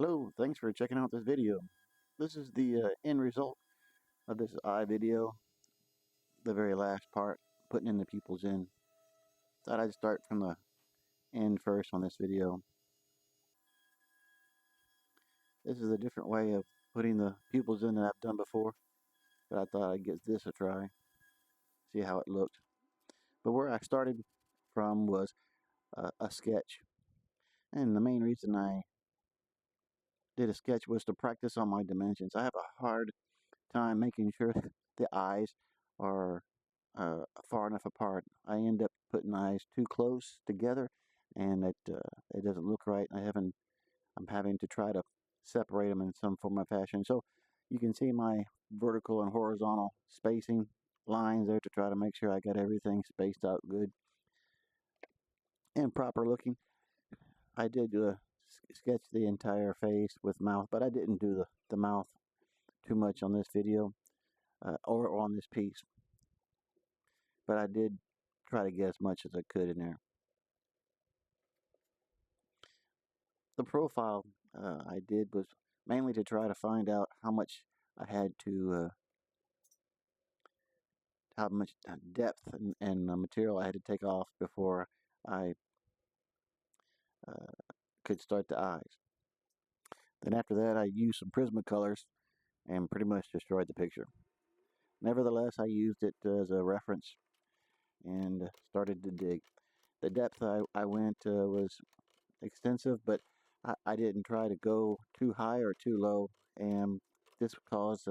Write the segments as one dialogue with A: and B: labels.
A: Hello, thanks for checking out this video. This is the end result of this eye video, the very last part, putting in the pupils in. Thought I'd start from the end first on this video. This is a different way of putting the pupils in than I've done before, but I thought I'd give this a try, see how it looked. But where I started from was a sketch, and the main reason I did a sketch was to practice on my dimensions. I have a hard time making sure the eyes are far enough apart. I end up putting eyes too close together, and it doesn't look right. I'm having to try to separate them in some form of fashion. So you can see my vertical and horizontal spacing lines there to try to make sure I got everything spaced out good and proper looking. I did sketch the entire face with mouth, but I didn't do the mouth too much on this video or on this piece. But I did try to get as much as I could in there. The profile I did was mainly to try to find out how much I had to, how much depth and material I had to take off before I could start the eyes. Then after that, I used some Prismacolors and pretty much destroyed the picture. Nevertheless, I used it as a reference and started to dig. The depth I went was extensive, but I didn't try to go too high or too low, and this caused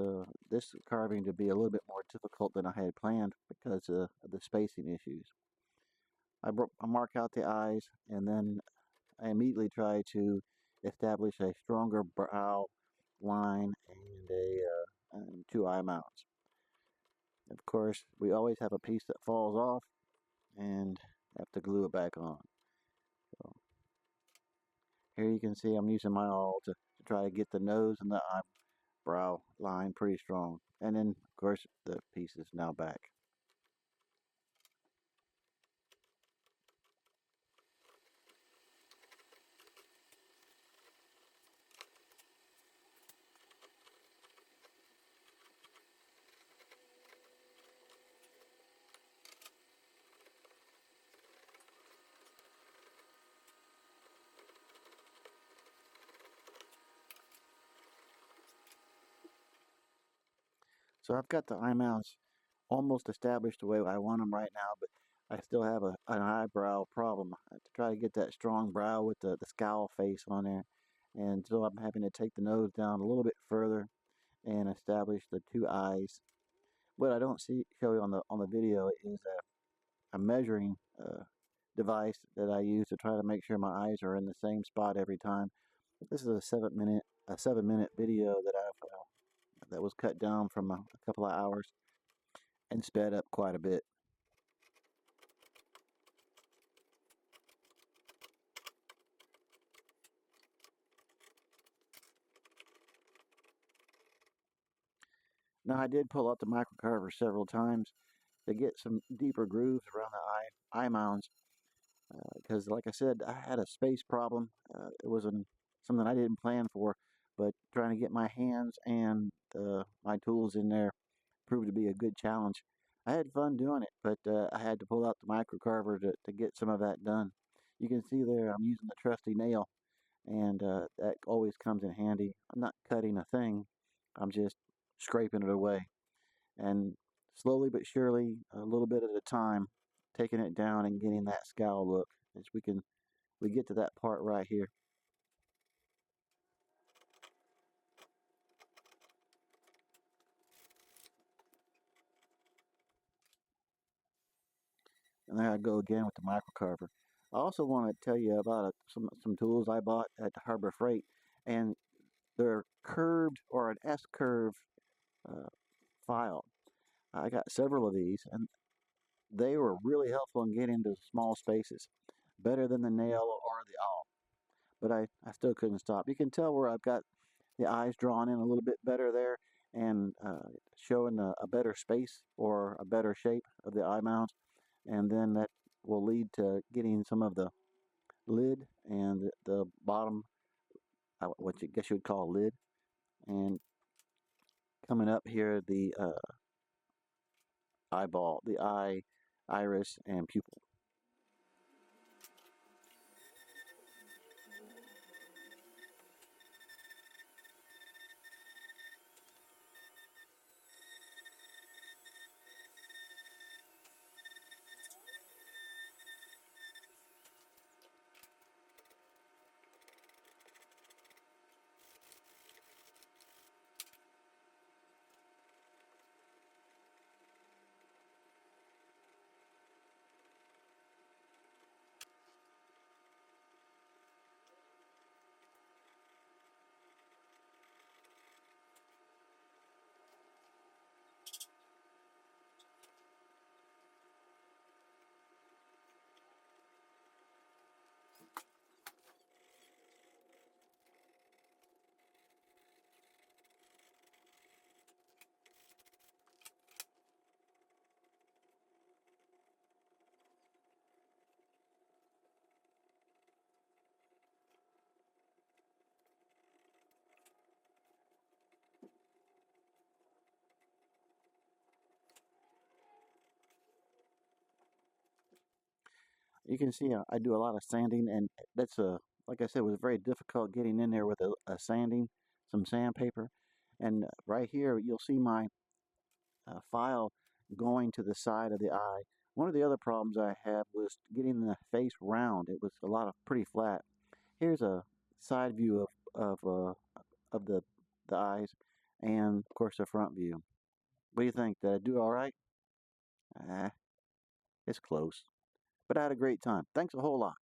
A: this carving to be a little bit more difficult than I had planned because of the spacing issues. I mark out the eyes, and then I immediately try to establish a stronger brow line and two eye mounts. Of course, we always have a piece that falls off and have to glue it back on. So here you can see I'm using my awl to try to get the nose and the eyebrow line pretty strong. And then, of course, the piece is now back. So I've got the eye mounts almost established the way I want them right now, but I still have an eyebrow problem. I have to try to get that strong brow with the scowl face on there. And so I'm having to take the nose down a little bit further and establish the two eyes. What I don't show you on the video is a measuring device that I use to try to make sure my eyes are in the same spot every time. This is a 7-minute video that was cut down from a couple of hours and sped up quite a bit. Now I did pull out the microcarver several times to get some deeper grooves around the eye mounds because, like I said, I had a space problem. It wasn't something I didn't plan for, but trying to get my hands and my tools in there proved to be a good challenge. I had fun doing it, but I had to pull out the microcarver to get some of that done. You can see there I'm using the trusty nail, and that always comes in handy. I'm not cutting a thing, I'm just scraping it away. And slowly but surely, a little bit at a time, taking it down and getting that scowl look as we get to that part right here. And there I go again with the microcarver. I also want to tell you about some tools I bought at Harbor Freight, and they're curved or an S curve uh, file. I got several of these, and they were really helpful in getting into small spaces, better than the nail or the awl. But I still couldn't stop. You can tell where I've got the eyes drawn in a little bit better there and showing a better space or a better shape of the eye mount, and then that will lead to getting some of the lid and the bottom what you guess you would call a lid, and coming up here the eyeball, the eye, iris, and pupil. You can see I do a lot of sanding, and that's like I said, it was very difficult getting in there with a sanding, some sandpaper, and right here you'll see my file going to the side of the eye. One of the other problems I had was getting the face round. It was a lot of pretty flat. Here's a side view of the eyes, and of course the front view. What do you think? Did I do all right? Ah, it's close, but I had a great time. Thanks a whole lot.